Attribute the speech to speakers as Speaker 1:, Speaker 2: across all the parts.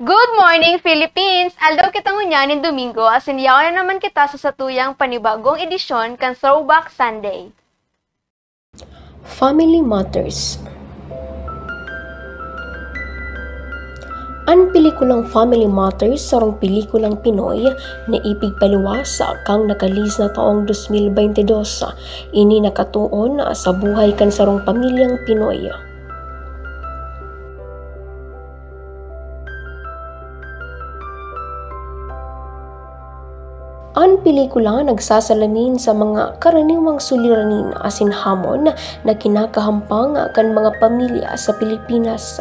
Speaker 1: Good morning, Philippines! Aldaw kitang unyanin Domingo, asinyaw na naman kita sa satuyang panibagong edisyon kan Throwback Sunday.
Speaker 2: Family Matters. Ang pelikulang Family Matters sarong pelikulang Pinoy na ipigpaluwasa kang nakalis na taong 2022 ini nakatuon sa buhay kan sarong pamilyang Pinoy. Ang pelikula nagsasalamin sa mga karaniwang suliranin asin hamon na kinakahampang kan mga pamilya sa Pilipinas.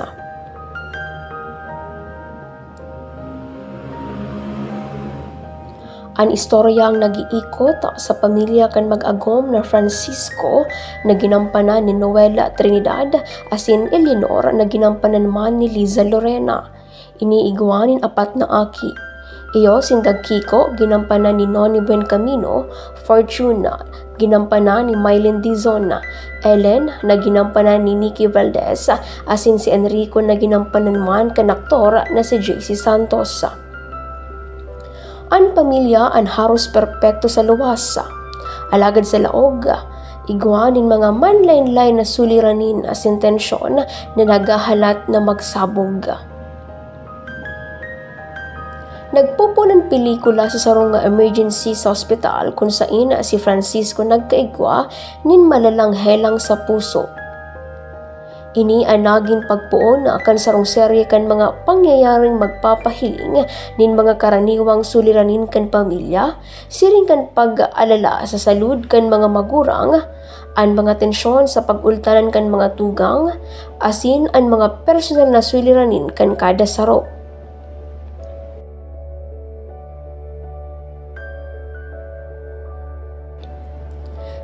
Speaker 2: Ang istorya ang nag-iikot sa pamilya kan mag-agom na Francisco na ginampanan ni Noela Trinidad asin Eleanor na ginampanan man ni Liza Lorena. Iniiguanin apat na aki. Iyo sindag Kiko ginampanan ni Noni Buencamino, Fortuna ginampanan ni Mylene Dizon, Ellen na ginampanan ni Nikki Valdez asin si Enrico na ginampanan man kan aktor na si JC Santos. Ang pamilya ang haros perpekto sa luwas. Alagad sa laog, iguanin mga manlain-lain na suliranin as intensyon na nagahalat na magsabog. Nagpupo ng pelikula sa sarong emergency sa ospital kung saan si Francisco nagkaigwa nin malalang helang sa puso. Ini ang naging pagpuon akan sarong serye kan mga pangyayaring magpapahiling nin mga karaniwang suliranin kan pamilya, siring kan pag-alala sa salud kan mga magurang, ang mga tensyon sa pag-ultanan kan mga tugang, asin ang mga personal na suliranin kan kada saro.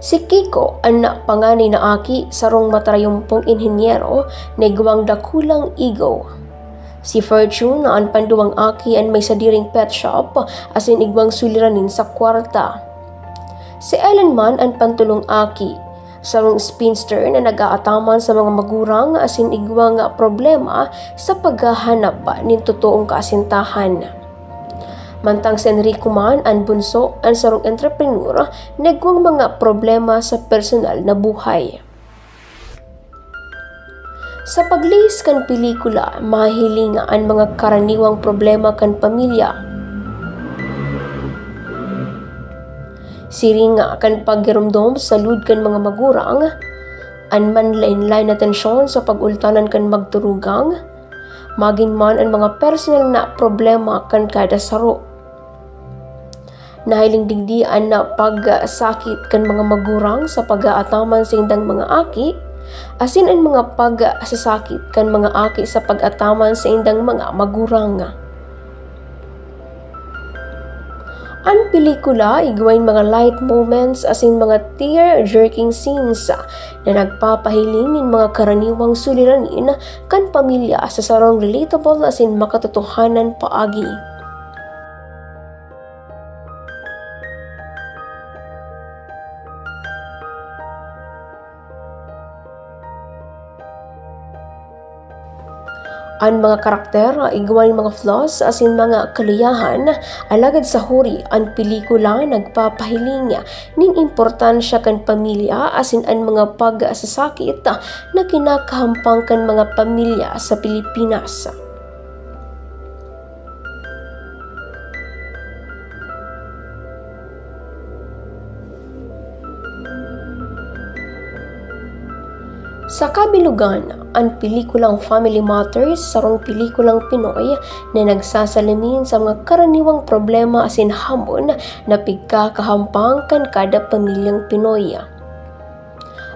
Speaker 2: Si Kiko, anak panganay na aki, sarong matrayumpong inhinyero, na igwang dakulang ego. Si Fortune, na ang panduwang aki, ang may sadiring pet shop, asin igwang suliranin sa kwarta. Si Ellen man, ang pantulong aki, sarong spinster na nag-aataman sa mga magurang, asin igwang problema sa paghahanap nin totoong kasintahan. Mantang si Enrico man, ang bunso, ang sarong entrepreneur, nagwang mga problema sa personal na buhay. Sa paglihis kan pelikula, mahiling ang mga karaniwang problema kan pamilya. Siringa kan paggirumdom sa lud kan mga magurang, ang manlain-lain na tensyon sa pag-ultanan kan magturugang, maging man ang mga personal na problema kan kada saro. Nahiling digdian na pagsakit kan mga magurang sa pag-aataman sa indang mga aki, asin ang mga pagsasakit kan mga aki sa pag-ataman sa indang mga magurang. Ang pelikula igwain mga light moments asin mga tear-jerking scenes na nagpapahiling ng mga karaniwang suliranin kan pamilya sa sarong relatable asin makatotohanan paagi. Ang mga karakter, igawang mga flaws asin mga kaliyahan, alagad sa huri ang pelikula nagpapahiling ning importansya kan pamilya asin ang mga pagsasakit na kinakahampang kan mga pamilya sa Pilipinas. Sa kabilugan, ang pelikulang Family Matters sarong pelikulang Pinoy na nagsasalamin sa mga karaniwang problema asin hamon na pigkakahampang kan kada pamilyang Pinoy.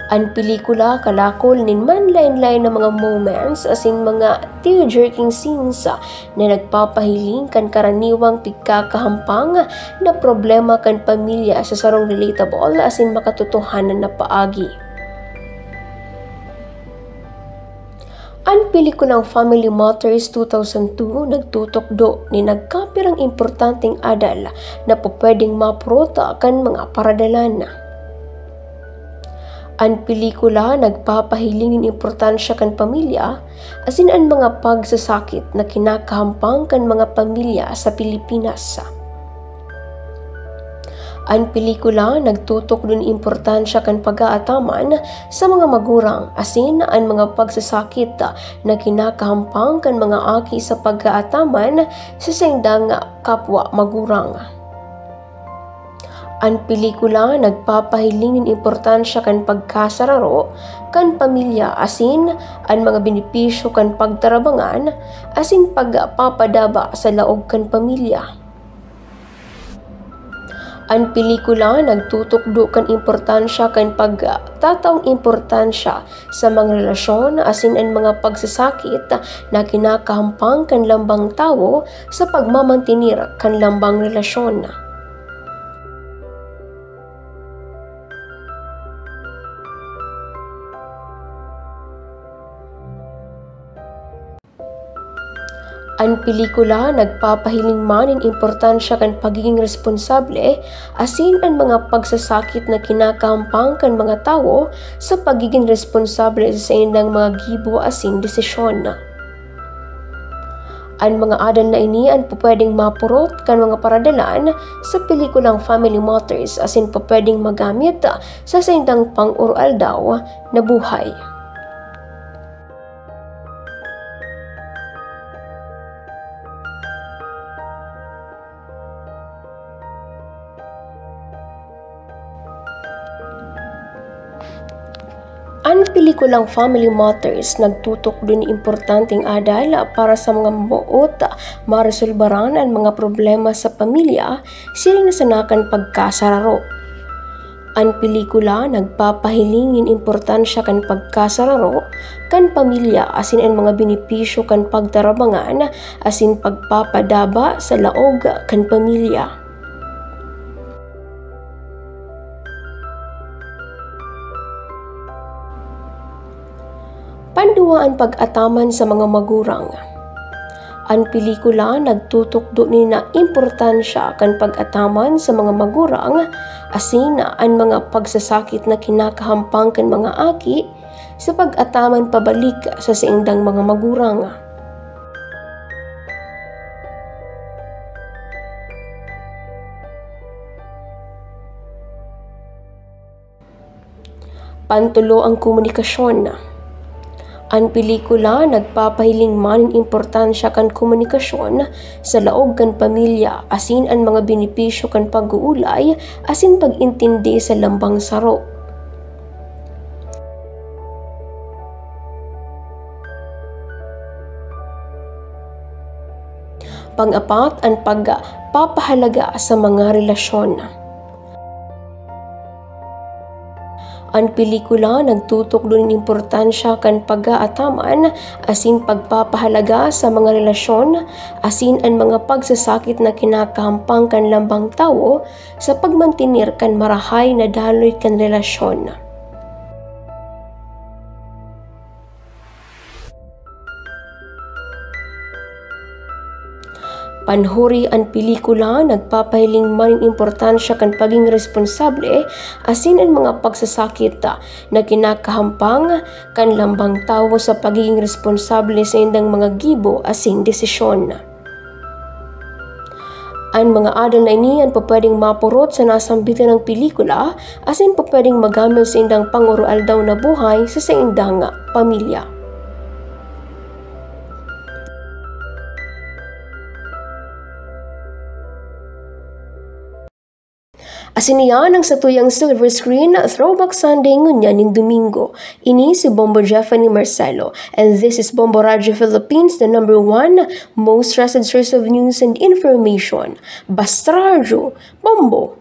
Speaker 2: Ang pelikula kalakol nin manlain-lain na mga moments asin mga tear-jerking scenes na nagpapahiling kan karaniwang pigkakahampang na problema kan pamilya sa sarong relatable asin makatotohanan na paagi. Ang pelikulang Family Matters 2002 nagtutok do ni nagkapirang importanteng adal na pwedeng maprota kan mga paradalan. Ang pelikula nagpapahiling ng importansya kan pamilya, asin ang mga pagsasakit na kinakahampang kan mga pamilya sa Pilipinas. Ang pelikula nagtutok dun importansya kan pag-aataman sa mga magurang, asin ang mga pagsasakit na kinakahampang kan mga aki sa pag-aataman sa sendang kapwa magurang. Ang pelikula nagpapahiling ng importansya kan pagkasararo kan pamilya, asin ang mga benepisyo kan pagtarabangan, asin pagpapadaba sa laog kan pamilya. Ang pelikula nagtutukdo kan importansya kan pagtataong importansya sa mga relasyon, asin ang mga pagsasakit na kinakahampang kan lambang tao sa pagmamantinir kan lambang relasyon. Ang pelikula nagpapahiling man ng importansya kan pagiging responsable, asin ang mga pagsasakit na kinakahampang kan mga tao sa pagiging responsable sa indang mga gibo asin desisyon. Ang mga adal na ini ang pwedeng mapurot kan mga paradalan sa pelikulang Family Matters, asin pwedeng magamit sa indang pang-oral daw na buhay. Ang pelikulang Family Matters nagtutok din importanteng adal para sa mga mabuot maresolbaran ang mga problema sa pamilya siring nasanakan pagkasararo. Ang pelikula nagpapahiling ng importansya kan pagkasararo kan pamilya, asin ang mga benepisyo kan pagtarabangan, asin pagpapadaba sa laog kan pamilya. Pandua ang pag-ataman sa mga magurang. Ang pelikula nagtutukdo ni na importansya kan pag-ataman sa mga magurang, asin ang mga pagsasakit na kinakahampang kan mga aki sa pag-ataman pabalik sa indang mga magurang. Pantulo ang komunikasyon. Ang pelikula nagpapahiling man ng importansya kan komunikasyon sa laog kan pamilya, asin ang mga benepisyo kan pag-uulay, asin pag-intindi sa lambang saro. Pang-apat ang pagpapahalaga sa mga relasyon. Ang pelikula nagtutok doon ng importansya kan pag-aataman, asin pagpapahalaga sa mga relasyon, asin ang mga pagsasakit na kinakahampang kan lambang tao sa pagmantinir kan marahay na daloy kan relasyon. Panhuri ang pelikula nagpapahiling man ng importansya kan paging responsable, asin ang mga pagsasakit na kinakahampang kan lambang tao sa pagiging responsable sa indang mga gibo asin desisyon. Ang mga adal na ini ang pwedeng mapurot sa nasambitan ng pelikula, asin pwedeng magamit sa indang pang-oral daw na buhay sa indang pamilya. Asiniyan ang satuyang silver screen Throwback Sunday ngunyan ng Domingo. Ini si Bombo Jeffany Marcelo, and this is Bombo Radio Philippines, the #1 most trusted source of news and information. Basta Radio, Bombo